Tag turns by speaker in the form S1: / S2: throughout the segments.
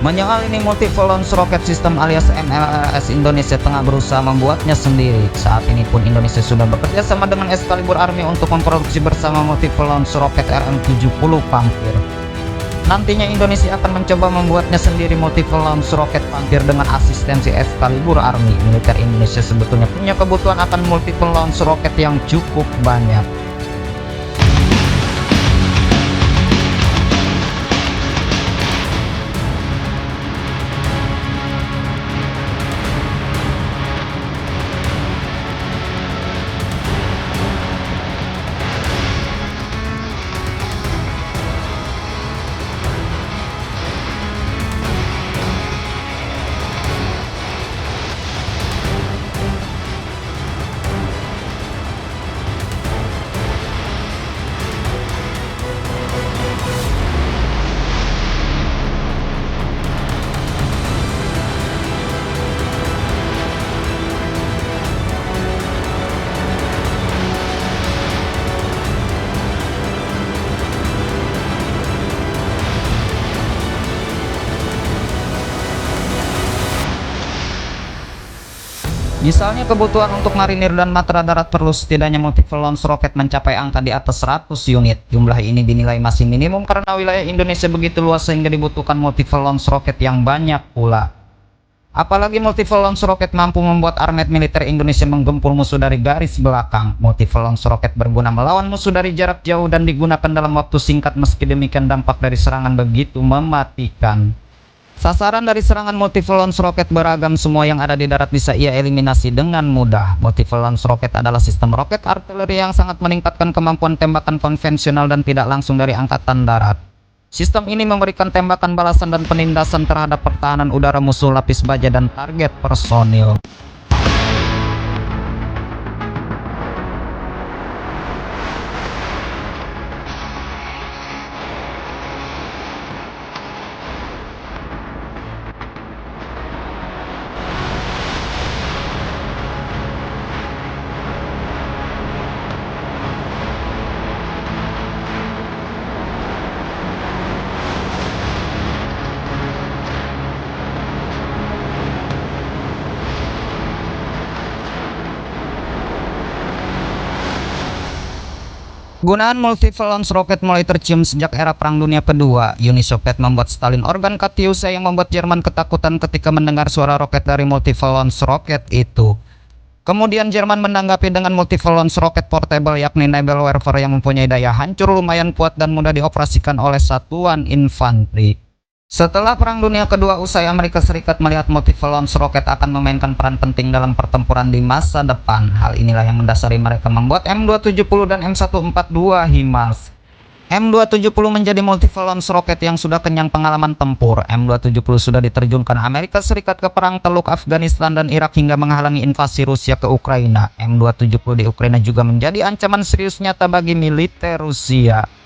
S1: Menyoal ini, Multiple Launch Rocket System alias MLRS Indonesia tengah berusaha membuatnya sendiri. Saat ini pun Indonesia sudah bekerja sama dengan Excalibur Army untuk memproduksi bersama Multiple Launch Rocket RM70 Pampir. Nantinya Indonesia akan mencoba membuatnya sendiri Multiple Launch Rocket Pampir dengan asistensi Excalibur Army. Militer Indonesia sebetulnya punya kebutuhan akan Multiple Launch Rocket yang cukup banyak. Misalnya kebutuhan untuk marinir dan matra darat perlu setidaknya Multiple Launch Rocket mencapai angka di atas 100 unit. Jumlah ini dinilai masih minimum karena wilayah Indonesia begitu luas sehingga dibutuhkan Multiple Launch Rocket yang banyak pula. Apalagi Multiple Launch Rocket mampu membuat armet militer Indonesia menggempur musuh dari garis belakang. Multiple Launch Rocket berguna melawan musuh dari jarak jauh dan digunakan dalam waktu singkat, meski demikian dampak dari serangan begitu mematikan. Sasaran dari serangan Multiple Launch Rocket beragam, semua yang ada di darat bisa ia eliminasi dengan mudah. Multiple Launch Rocket adalah sistem roket artileri yang sangat meningkatkan kemampuan tembakan konvensional dan tidak langsung dari angkatan darat. Sistem ini memberikan tembakan balasan dan penindasan terhadap pertahanan udara musuh, lapis baja, dan target personil. Penggunaan Multiple Launch Rocket mulai tercium sejak era Perang Dunia Kedua. Uni Soviet membuat Stalin organ Katyusha yang membuat Jerman ketakutan ketika mendengar suara roket dari Multiple Launch Rocket itu. Kemudian Jerman menanggapi dengan Multiple Launch Rocket Portable, yakni Naval Warfare, yang mempunyai daya hancur lumayan kuat dan mudah dioperasikan oleh satuan infanteri. Setelah Perang Dunia Kedua usai, Amerika Serikat melihat Multiple Launch Rocket akan memainkan peran penting dalam pertempuran di masa depan. Hal inilah yang mendasari mereka membuat M270 dan M142 HIMARS. M270 menjadi Multiple Launch Rocket yang sudah kenyang pengalaman tempur. M270 sudah diterjunkan Amerika Serikat ke perang Teluk Afghanistan dan Irak hingga menghalangi invasi Rusia ke Ukraina. M270 di Ukraina juga menjadi ancaman serius nyata bagi militer Rusia.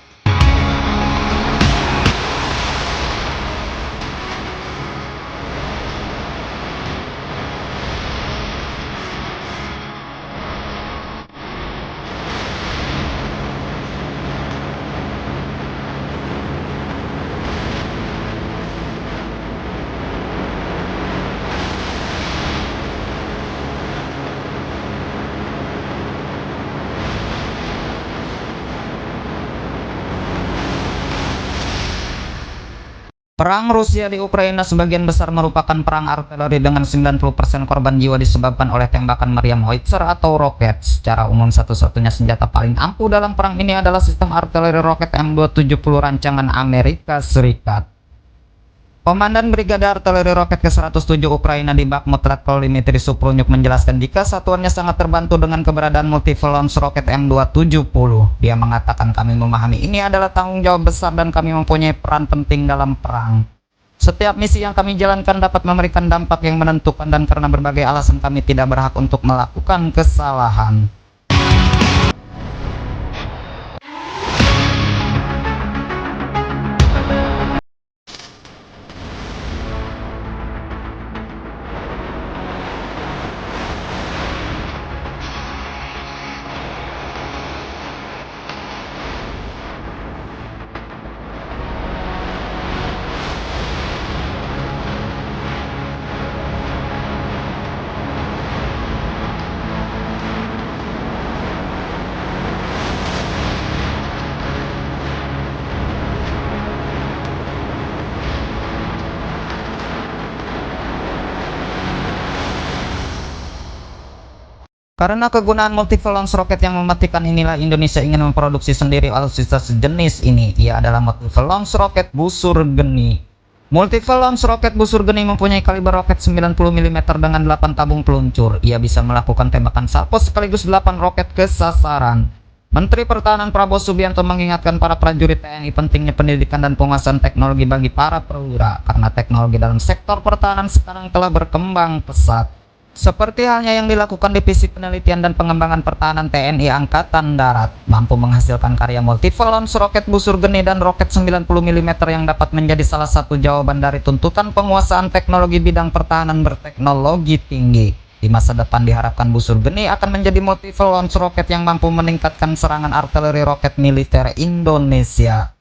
S1: Perang Rusia di Ukraina sebagian besar merupakan perang artileri dengan 90% korban jiwa disebabkan oleh tembakan meriam howitzer atau roket. Secara umum satu-satunya senjata paling ampuh dalam perang ini adalah sistem artileri roket M270 rancangan Amerika Serikat. Komandan Brigade Artileri Roket ke-107 Ukraina di Bakhmut, Letkol Dmitry Suprunyuk, menjelaskan jika satuannya sangat terbantu dengan keberadaan Multiple Launch Rocket M270. Dia mengatakan, "Kami memahami ini adalah tanggung jawab besar dan kami mempunyai peran penting dalam perang. Setiap misi yang kami jalankan dapat memberikan dampak yang menentukan dan karena berbagai alasan kami tidak berhak untuk melakukan kesalahan." Karena kegunaan multiple launch roket yang mematikan inilah Indonesia ingin memproduksi sendiri alutsista sejenis ini. Ia adalah multiple launch roket busur geni. Multiple launch roket busur geni mempunyai kaliber roket 90 mm dengan 8 tabung peluncur. Ia bisa melakukan tembakan salvo sekaligus 8 roket ke sasaran. Menteri Pertahanan Prabowo Subianto mengingatkan para prajurit TNI pentingnya pendidikan dan penguasaan teknologi bagi para perwira, karena teknologi dalam sektor pertahanan sekarang telah berkembang pesat. Seperti halnya yang dilakukan Divisi Penelitian dan Pengembangan Pertahanan TNI Angkatan Darat, mampu menghasilkan karya multiple launch roket busur geni dan roket 90 mm yang dapat menjadi salah satu jawaban dari tuntutan penguasaan teknologi bidang pertahanan berteknologi tinggi. Di masa depan diharapkan busur geni akan menjadi multiple launch roket yang mampu meningkatkan serangan artileri roket militer Indonesia.